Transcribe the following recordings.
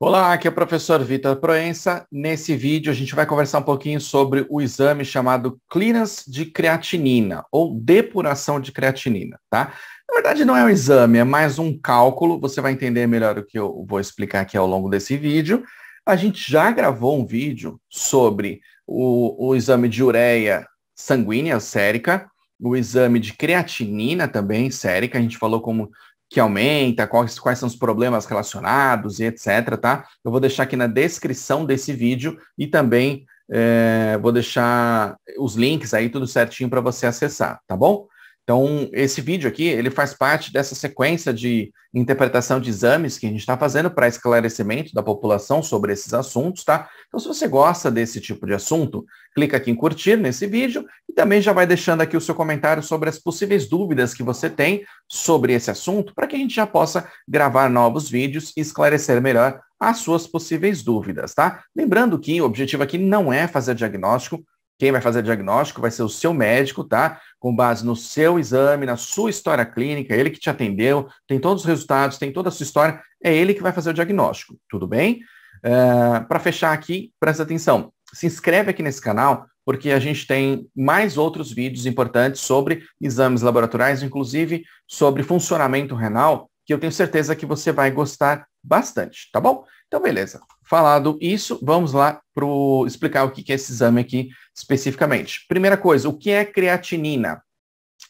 Olá, aqui é o professor Vitor Proença. Nesse vídeo a gente vai conversar um pouquinho sobre o exame chamado clearance de creatinina ou depuração de creatinina, tá? Na verdade não é um exame, é mais um cálculo. Você vai entender melhor o que eu vou explicar aqui ao longo desse vídeo. A gente já gravou um vídeo sobre o exame de ureia sanguínea sérica, o exame de creatinina também sérica. A gente falou como que aumenta, quais são os problemas relacionados e etc, tá? Eu vou deixar aqui na descrição desse vídeo e também vou deixar os links aí, tudo certinho para você acessar, tá bom? Então, esse vídeo aqui, ele faz parte dessa sequência de interpretação de exames que a gente está fazendo para esclarecimento da população sobre esses assuntos, tá? Então, se você gosta desse tipo de assunto, clica aqui em curtir nesse vídeo e também já vai deixando aqui o seu comentário sobre as possíveis dúvidas que você tem sobre esse assunto, para que a gente já possa gravar novos vídeos e esclarecer melhor as suas possíveis dúvidas, tá? Lembrando que o objetivo aqui não é fazer diagnóstico. Quem vai fazer diagnóstico vai ser o seu médico, tá? Com base no seu exame, na sua história clínica, ele que te atendeu, tem todos os resultados, tem toda a sua história, é ele que vai fazer o diagnóstico, tudo bem? Para fechar aqui, presta atenção, se inscreve aqui nesse canal, porque a gente tem mais outros vídeos importantes sobre exames laboratoriais, inclusive sobre funcionamento renal, que eu tenho certeza que você vai gostar bastante, tá bom? Então, beleza. Falado isso, vamos lá para explicar o que é esse exame aqui especificamente. Primeira coisa, o que é creatinina?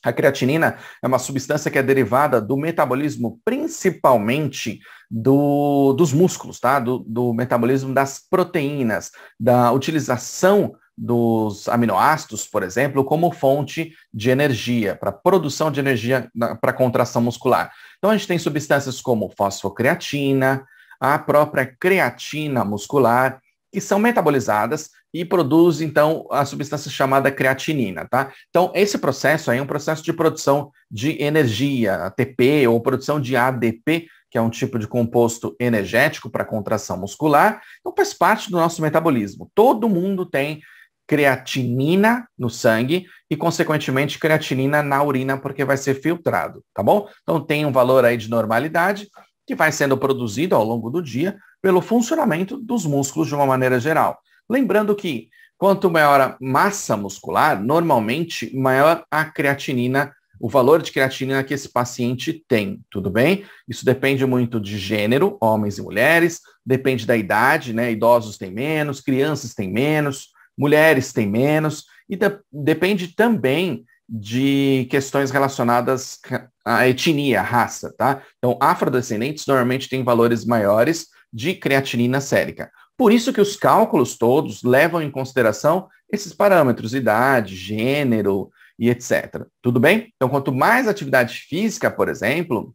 A creatinina é uma substância que é derivada do metabolismo, principalmente dos músculos, tá? Do metabolismo das proteínas, da utilização dos aminoácidos, por exemplo, como fonte de energia, para produção de energia para contração muscular. Então, a gente tem substâncias como fosfocreatina, a própria creatina muscular, que são metabolizadas e produzem, então, a substância chamada creatinina, tá? Então, esse processo aí é um processo de produção de energia, ATP, ou produção de ADP, que é um tipo de composto energético para contração muscular, então faz parte do nosso metabolismo. Todo mundo tem creatinina no sangue e, consequentemente, creatinina na urina, porque vai ser filtrado, tá bom? Então, tem um valor aí de normalidade que vai sendo produzido ao longo do dia pelo funcionamento dos músculos de uma maneira geral. Lembrando que quanto maior a massa muscular, normalmente maior a creatinina, o valor de creatinina que esse paciente tem, tudo bem? Isso depende muito de gênero, homens e mulheres, depende da idade, né? Idosos têm menos, crianças têm menos, mulheres têm menos, e depende também de questões relacionadas à etnia, à raça, tá? Então, afrodescendentes normalmente têm valores maiores de creatinina sérica. Por isso que os cálculos todos levam em consideração esses parâmetros, idade, gênero e etc. Tudo bem? Então, quanto mais atividade física, por exemplo,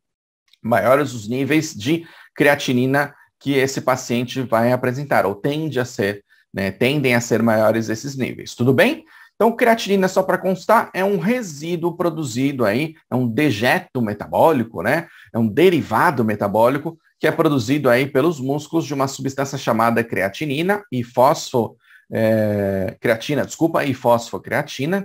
maiores os níveis de creatinina que esse paciente vai apresentar, ou tende a ser, né, tendem a ser maiores esses níveis. Tudo bem? Então, creatinina, só para constar, é um resíduo produzido aí, é um dejeto metabólico, né? É um derivado metabólico que é produzido aí pelos músculos de uma substância chamada creatinina e fosfocreatina,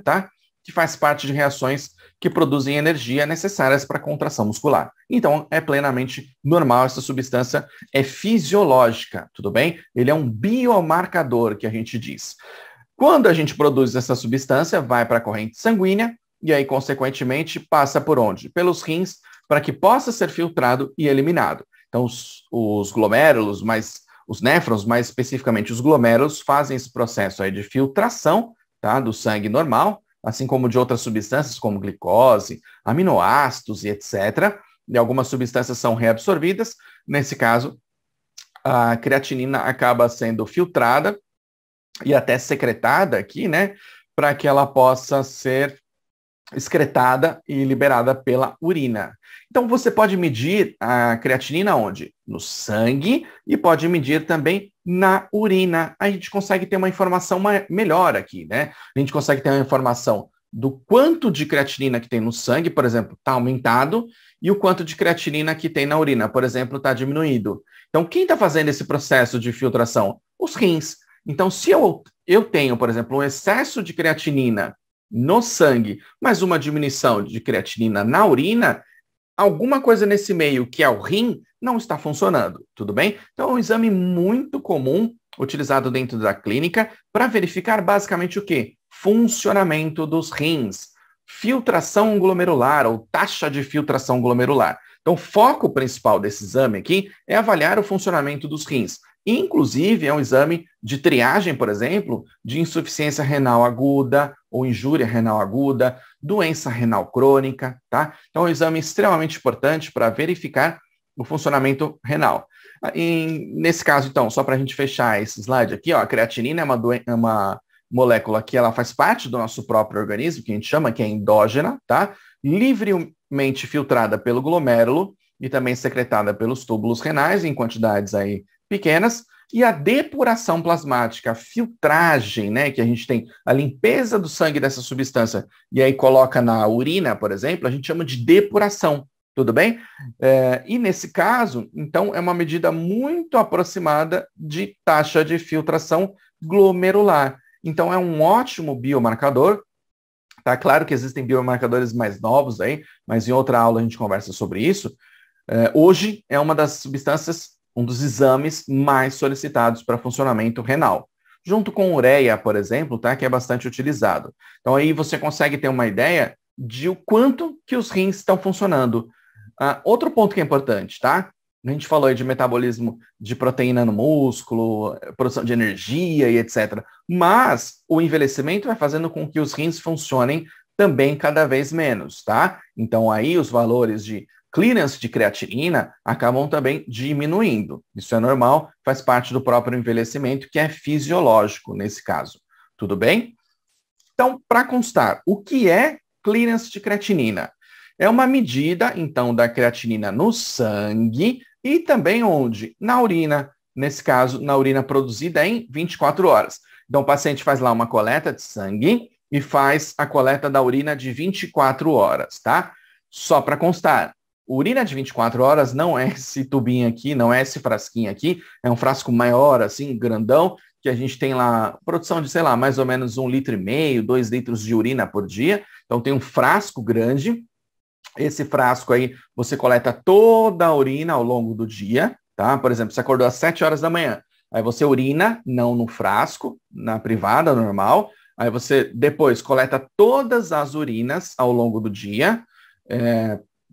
tá? Que faz parte de reações que produzem energia necessárias para a contração muscular. Então, é plenamente normal, essa substância é fisiológica, tudo bem? Ele é um biomarcador, que a gente diz. Quando a gente produz essa substância, vai para a corrente sanguínea e aí, consequentemente, passa por onde? Pelos rins, para que possa ser filtrado e eliminado. Então, os glomérulos, os néfrons, mais especificamente os glomérulos, fazem esse processo aí de filtração, tá, do sangue normal, assim como de outras substâncias, como glicose, aminoácidos e etc. E algumas substâncias são reabsorvidas. Nesse caso, a creatinina acaba sendo filtrada e até secretada aqui, né, para que ela possa ser excretada e liberada pela urina. Então, você pode medir a creatinina onde? No sangue e pode medir também na urina. A gente consegue ter uma informação melhor aqui, né? A gente consegue ter uma informação do quanto de creatinina que tem no sangue, por exemplo, está aumentado, e o quanto de creatinina que tem na urina, por exemplo, está diminuído. Então, quem está fazendo esse processo de filtração? Os rins. Então, se eu tenho, por exemplo, um excesso de creatinina no sangue, mas uma diminuição de creatinina na urina, alguma coisa nesse meio, que é o rim, não está funcionando, tudo bem? Então é um exame muito comum, utilizado dentro da clínica, para verificar basicamente o quê? Funcionamento dos rins, filtração glomerular ou taxa de filtração glomerular. Então o foco principal desse exame aqui é avaliar o funcionamento dos rins. Inclusive, é um exame de triagem, por exemplo, de insuficiência renal aguda ou injúria renal aguda, doença renal crônica, tá? Então, é um exame extremamente importante para verificar o funcionamento renal. Nesse caso, então, só para a gente fechar esse slide aqui, ó, a creatinina é uma molécula que ela faz parte do nosso próprio organismo, que a gente chama que é endógena, tá? Livremente filtrada pelo glomérulo e também secretada pelos túbulos renais em quantidades aí pequenas, e a depuração plasmática, a filtragem, né, que a gente tem, a limpeza do sangue dessa substância, e aí coloca na urina, por exemplo, a gente chama de depuração, tudo bem? E nesse caso, então, é uma medida muito aproximada de taxa de filtração glomerular. Então, é um ótimo biomarcador. Tá claro que existem biomarcadores mais novos aí, mas em outra aula a gente conversa sobre isso. Hoje é uma das substâncias, um dos exames mais solicitados para funcionamento renal, junto com ureia, por exemplo, tá, que é bastante utilizado. Então aí você consegue ter uma ideia de o quanto que os rins estão funcionando. Outro ponto que é importante, tá? A gente falou aí de metabolismo de proteína no músculo, produção de energia e etc. Mas o envelhecimento vai fazendo com que os rins funcionem também cada vez menos, tá? Então aí os valores de clearance de creatinina acabam também diminuindo. Isso é normal, faz parte do próprio envelhecimento, que é fisiológico nesse caso. Tudo bem? Então, para constar, o que é clearance de creatinina? É uma medida, então, da creatinina no sangue e também onde? Na urina. Nesse caso, na urina produzida em 24 horas. Então, o paciente faz lá uma coleta de sangue e faz a coleta da urina de 24 horas, tá? Só para constar, urina de 24 horas não é esse tubinho aqui, não é esse frasquinho aqui, é um frasco maior, assim, grandão, que a gente tem lá, produção de, sei lá, mais ou menos 1,5 litro, 2 litros de urina por dia. Então tem um frasco grande. Esse frasco aí, você coleta toda a urina ao longo do dia, tá? Por exemplo, você acordou às 7 horas da manhã, aí você urina, não no frasco, na privada, normal. Aí você depois coleta todas as urinas ao longo do dia,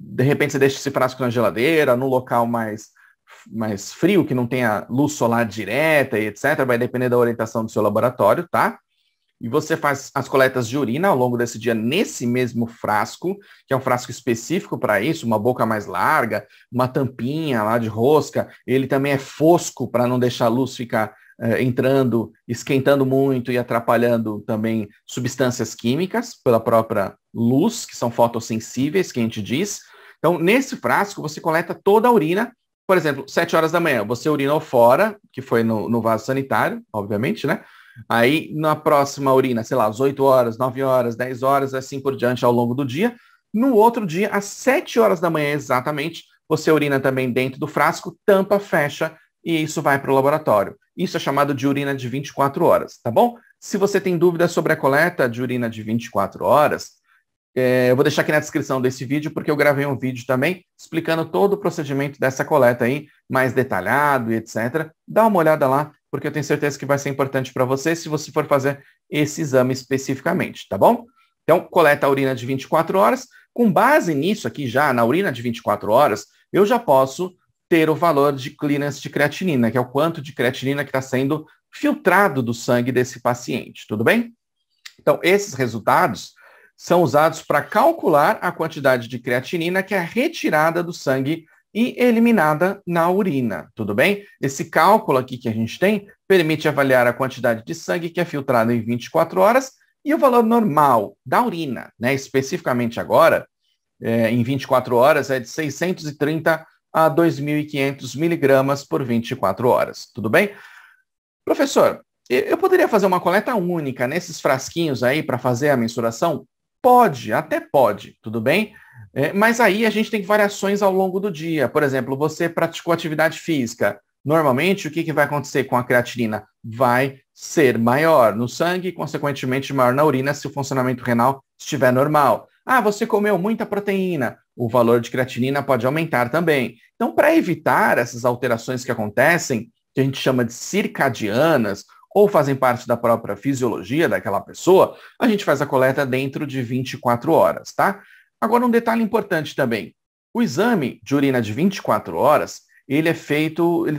de repente você deixa esse frasco na geladeira, no local mais frio, que não tenha luz solar direta e etc. Vai depender da orientação do seu laboratório, tá? E você faz as coletas de urina ao longo desse dia nesse mesmo frasco, que é um frasco específico para isso, uma boca mais larga, uma tampinha lá de rosca. Ele também é fosco para não deixar a luz ficar entrando, esquentando muito e atrapalhando também substâncias químicas pela própria luz, que são fotossensíveis, que a gente diz. Então, nesse frasco, você coleta toda a urina. Por exemplo, 7 horas da manhã, você urinou fora, que foi no vaso sanitário, obviamente, né? Aí, na próxima urina, sei lá, às 8 horas, 9 horas, 10 horas, assim por diante ao longo do dia. No outro dia, às 7 horas da manhã exatamente, você urina também dentro do frasco, tampa, fecha, e isso vai para o laboratório. Isso é chamado de urina de 24 horas, tá bom? Se você tem dúvidas sobre a coleta de urina de 24 horas, eu vou deixar aqui na descrição desse vídeo, porque eu gravei um vídeo também explicando todo o procedimento dessa coleta aí, mais detalhado e etc. Dá uma olhada lá, porque eu tenho certeza que vai ser importante para você se você for fazer esse exame especificamente, tá bom? Então, coleta a urina de 24 horas. Com base nisso aqui já, na urina de 24 horas, eu já posso ter o valor de clearance de creatinina, que é o quanto de creatinina que está sendo filtrado do sangue desse paciente, tudo bem? Então, esses resultados são usados para calcular a quantidade de creatinina que é retirada do sangue e eliminada na urina, tudo bem? Esse cálculo aqui que a gente tem permite avaliar a quantidade de sangue que é filtrado em 24 horas e o valor normal da urina, né? Especificamente agora, em 24 horas, é de 630 a 2.500 miligramas por 24 horas, tudo bem? Professor, eu poderia fazer uma coleta única nesses frasquinhos aí para fazer a mensuração? Pode, até pode, tudo bem? Mas aí a gente tem variações ao longo do dia. Por exemplo, você praticou atividade física. Normalmente, o que vai acontecer com a creatinina? Vai ser maior no sangue e, consequentemente, maior na urina se o funcionamento renal estiver normal. Ah, você comeu muita proteína. o valor de creatinina pode aumentar também. Então, para evitar essas alterações que acontecem, que a gente chama de circadianas, ou fazem parte da própria fisiologia daquela pessoa, a gente faz a coleta dentro de 24 horas, tá? Agora, um detalhe importante também. O exame de urina de 24 horas, ele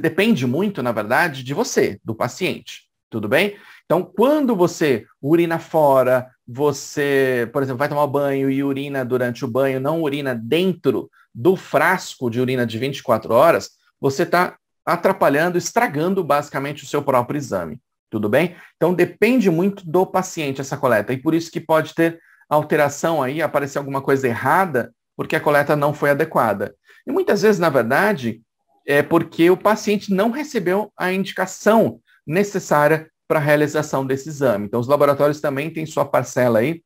depende muito, na verdade, de você, do paciente, tudo bem? Então, quando você urina fora, você, por exemplo, vai tomar banho e urina durante o banho, não urina dentro do frasco de urina de 24 horas, você está atrapalhando, estragando basicamente o seu próprio exame, tudo bem? Então, depende muito do paciente essa coleta, e por isso que pode ter alteração aí, aparecer alguma coisa errada, porque a coleta não foi adequada. E muitas vezes, na verdade, é porque o paciente não recebeu a indicação necessária para a realização desse exame. Então, os laboratórios também têm sua parcela aí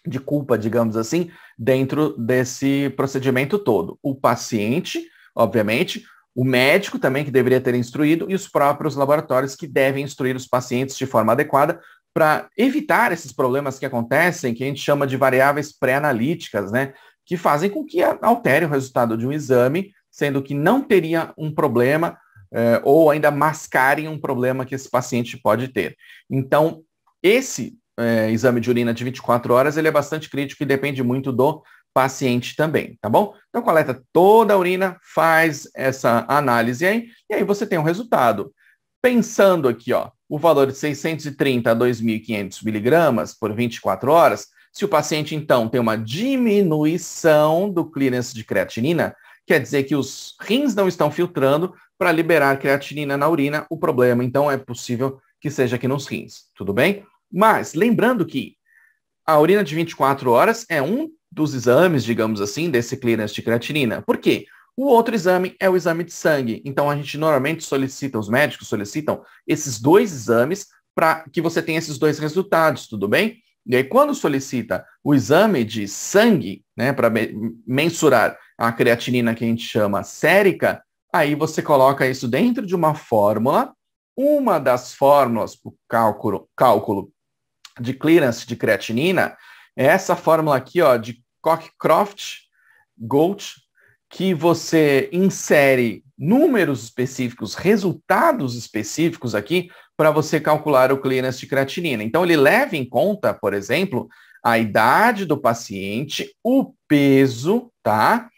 de culpa, digamos assim, dentro desse procedimento todo. O paciente, obviamente, o médico também que deveria ter instruído e os próprios laboratórios que devem instruir os pacientes de forma adequada para evitar esses problemas que acontecem, que a gente chama de variáveis pré-analíticas, né, que fazem com que altere o resultado de um exame, sendo que não teria um problema ou ainda mascarem um problema que esse paciente pode ter. Então, esse exame de urina de 24 horas, ele é bastante crítico e depende muito do paciente também, tá bom? Então, coleta toda a urina, faz essa análise aí, e aí você tem um resultado. Pensando aqui, ó, o valor de 630 a 2.500 miligramas por 24 horas, se o paciente, então, tem uma diminuição do clearance de creatinina, quer dizer que os rins não estão filtrando para liberar creatinina na urina. O problema, então, é possível que seja aqui nos rins, tudo bem? Mas, lembrando que a urina de 24 horas é um dos exames, digamos assim, desse clearance de creatinina. Por quê? O outro exame é o exame de sangue. Então, a gente normalmente solicita, os médicos solicitam esses dois exames para que você tenha esses dois resultados, tudo bem? E aí, quando solicita o exame de sangue, né, para mensurar a creatinina que a gente chama sérica, aí você coloca isso dentro de uma fórmula. Uma das fórmulas para o cálculo de clearance de creatinina é essa fórmula aqui, ó, de Cockcroft-Gault, que você insere números específicos, resultados específicos aqui, para você calcular o clearance de creatinina. Então, ele leva em conta, por exemplo, a idade do paciente, o peso, tá?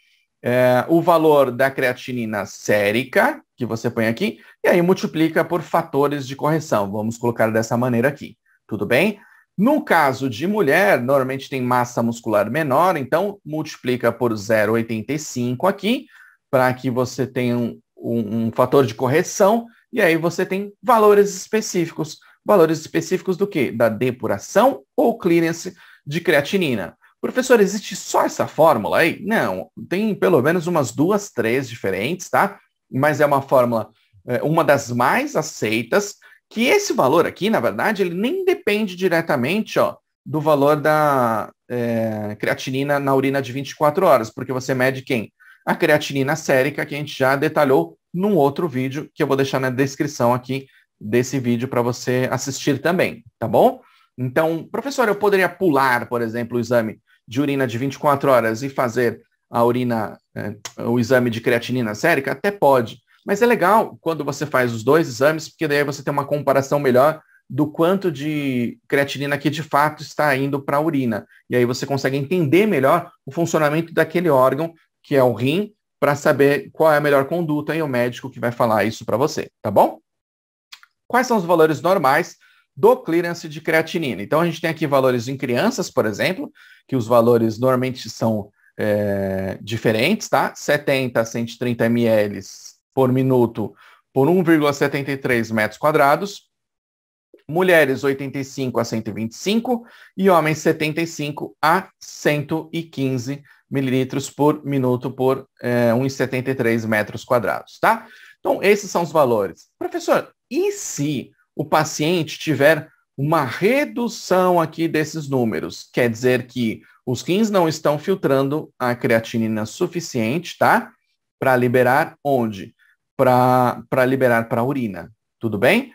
O valor da creatinina sérica, que você põe aqui, e aí multiplica por fatores de correção. Vamos colocar dessa maneira aqui, tudo bem? No caso de mulher, normalmente tem massa muscular menor, então multiplica por 0,85 aqui, para que você tenha um fator de correção, e aí você tem valores específicos. Valores específicos do quê? Da depuração ou clearance de creatinina. Professor, existe só essa fórmula aí? Não, tem pelo menos umas 2, 3 diferentes, tá? Mas é uma fórmula, uma das mais aceitas, que esse valor aqui, na verdade, ele nem depende diretamente, ó, do valor da creatinina na urina de 24 horas, porque você mede quem? A creatinina sérica, que a gente já detalhou num outro vídeo, que eu vou deixar na descrição aqui desse vídeo para você assistir também, tá bom? Então, professor, eu poderia pular, por exemplo, o exame de urina de 24 horas e fazer o exame de creatinina sérica? Até pode. Mas é legal quando você faz os dois exames, porque daí você tem uma comparação melhor do quanto de creatinina que de fato está indo para a urina. E aí você consegue entender melhor o funcionamento daquele órgão, que é o rim, para saber qual é a melhor conduta e o médico que vai falar isso para você, tá bom? Quais são os valores normais do clearance de creatinina? Então, a gente tem aqui valores em crianças, por exemplo, que os valores normalmente são diferentes, tá? 70 a 130 ml por minuto por 1,73 metros quadrados. Mulheres, 85 a 125 e homens, 75 a 115 mililitros por minuto por 1,73 metros quadrados, tá? Então, esses são os valores. Professor, e se o paciente tiver uma redução aqui desses números? Quer dizer que os rins não estão filtrando a creatinina suficiente, tá? Para liberar onde? Para liberar para a urina. Tudo bem?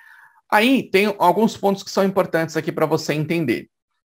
Aí tem alguns pontos que são importantes aqui para você entender.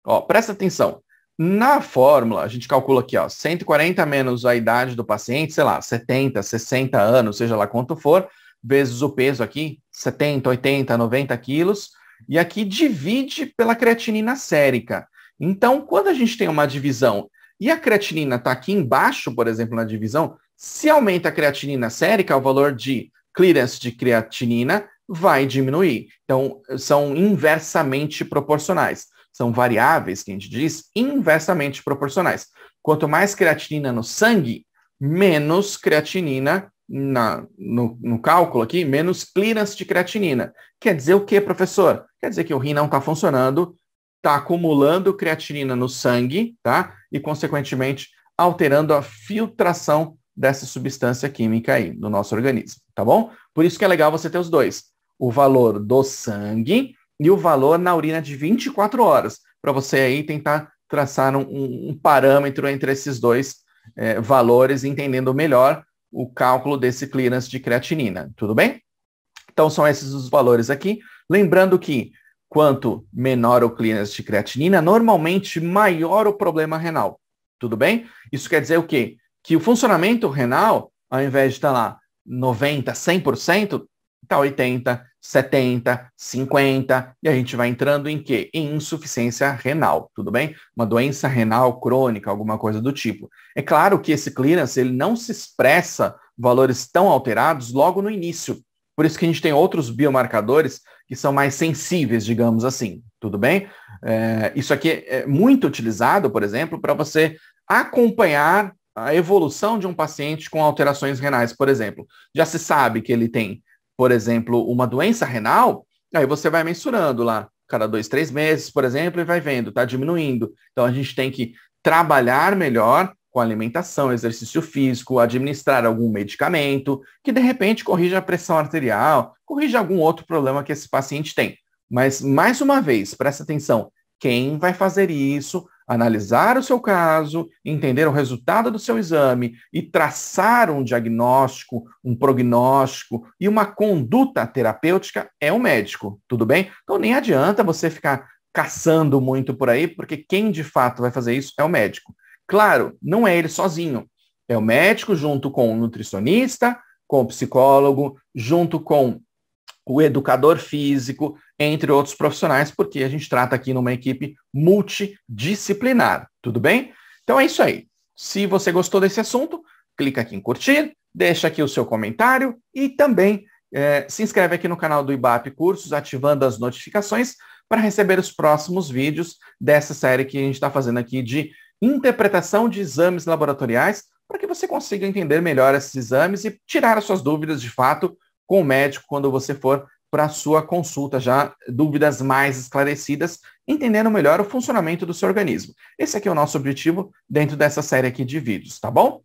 Ó, presta atenção. Na fórmula, a gente calcula aqui, ó, 140 menos a idade do paciente, sei lá, 70, 60 anos, seja lá quanto for, vezes o peso aqui, 70, 80, 90 quilos, e aqui divide pela creatinina sérica. Então, quando a gente tem uma divisão e a creatinina está aqui embaixo, por exemplo, na divisão, se aumenta a creatinina sérica, o valor de clearance de creatinina vai diminuir. Então, são inversamente proporcionais. São variáveis, que a gente diz, inversamente proporcionais. Quanto mais creatinina no sangue, menos creatinina no cálculo aqui, menos clearance de creatinina. Quer dizer o quê, professor? Quer dizer que o rim não está funcionando, está acumulando creatinina no sangue, tá? E, consequentemente, alterando a filtração dessa substância química aí no nosso organismo, tá bom? Por isso que é legal você ter os dois. O valor do sangue e o valor na urina de 24 horas, para você aí tentar traçar um parâmetro entre esses dois valores, entendendo melhor o cálculo desse clearance de creatinina, tudo bem? Então, são esses os valores aqui. Lembrando que, quanto menor o clearance de creatinina, normalmente maior o problema renal, tudo bem? Isso quer dizer o quê? Que o funcionamento renal, ao invés de estar lá 90%, 100%, está 80%, 70%, 50%, e a gente vai entrando em quê? Em insuficiência renal, tudo bem? Uma doença renal crônica, alguma coisa do tipo. É claro que esse clearance, ele não se expressa valores tão alterados logo no início. Por isso que a gente tem outros biomarcadores que são mais sensíveis, digamos assim, tudo bem? Isso aqui é muito utilizado, por exemplo, para você acompanhar a evolução de um paciente com alterações renais, por exemplo. Já se sabe que ele tem, por exemplo, uma doença renal, aí você vai mensurando lá, cada 2, 3 meses, por exemplo, e vai vendo, está diminuindo. Então, a gente tem que trabalhar melhor com alimentação, exercício físico, administrar algum medicamento, que de repente corrija a pressão arterial, corrija algum outro problema que esse paciente tem. Mas, mais uma vez, presta atenção, quem vai fazer isso, analisar o seu caso, entender o resultado do seu exame e traçar um diagnóstico, um prognóstico e uma conduta terapêutica é o médico, tudo bem? Então nem adianta você ficar caçando muito por aí, porque quem de fato vai fazer isso é o médico. Claro, não é ele sozinho, é o médico junto com o nutricionista, com o psicólogo, junto com o educador físico, entre outros profissionais, porque a gente trata aqui numa equipe multidisciplinar, tudo bem? Então é isso aí. Se você gostou desse assunto, clica aqui em curtir, deixa aqui o seu comentário e também se inscreve aqui no canal do IBAP Cursos, ativando as notificações para receber os próximos vídeos dessa série que a gente está fazendo aqui de interpretação de exames laboratoriais, para que você consiga entender melhor esses exames e tirar as suas dúvidas de fato com o médico quando você for para a sua consulta, já dúvidas mais esclarecidas, entendendo melhor o funcionamento do seu organismo. Esse aqui é o nosso objetivo dentro dessa série aqui de vídeos, tá bom?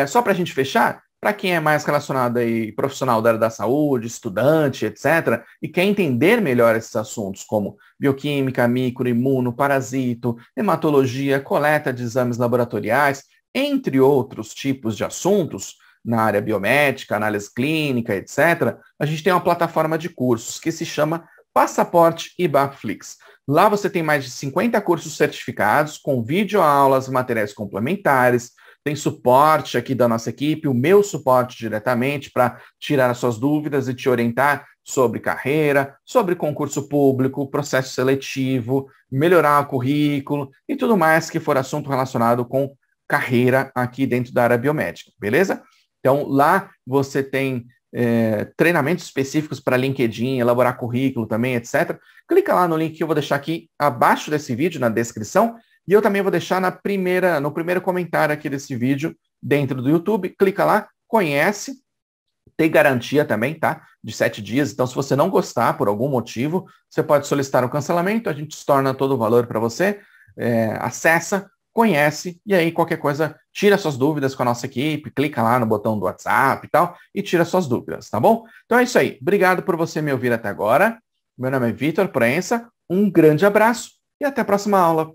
Só para a gente fechar, para quem é mais relacionado aí, profissional da área da saúde, estudante, etc., e quer entender melhor esses assuntos, como bioquímica, micro, imuno, parasito, hematologia, coleta de exames laboratoriais, entre outros tipos de assuntos, na área biomédica, análise clínica, etc., a gente tem uma plataforma de cursos que se chama Passaporte IBAPFlix. Lá você tem mais de 50 cursos certificados, com videoaulas, materiais complementares, tem suporte aqui da nossa equipe, o meu suporte diretamente para tirar as suas dúvidas e te orientar sobre carreira, sobre concurso público, processo seletivo, melhorar o currículo e tudo mais que for assunto relacionado com carreira aqui dentro da área biomédica, beleza? Então, lá você tem treinamentos específicos para LinkedIn, elaborar currículo também, etc. Clica lá no link que eu vou deixar aqui abaixo desse vídeo, na descrição, e eu também vou deixar no primeiro comentário aqui desse vídeo, dentro do YouTube. Clica lá, conhece, tem garantia também, tá? De 7 dias. Então, se você não gostar por algum motivo, você pode solicitar o cancelamento, a gente torna todo o valor para você, acessa, conhece, e aí qualquer coisa, tira suas dúvidas com a nossa equipe, clica lá no botão do WhatsApp e tal, e tira suas dúvidas, tá bom? Então é isso aí. Obrigado por você me ouvir até agora. Meu nome é Vitor Proença, um grande abraço e até a próxima aula.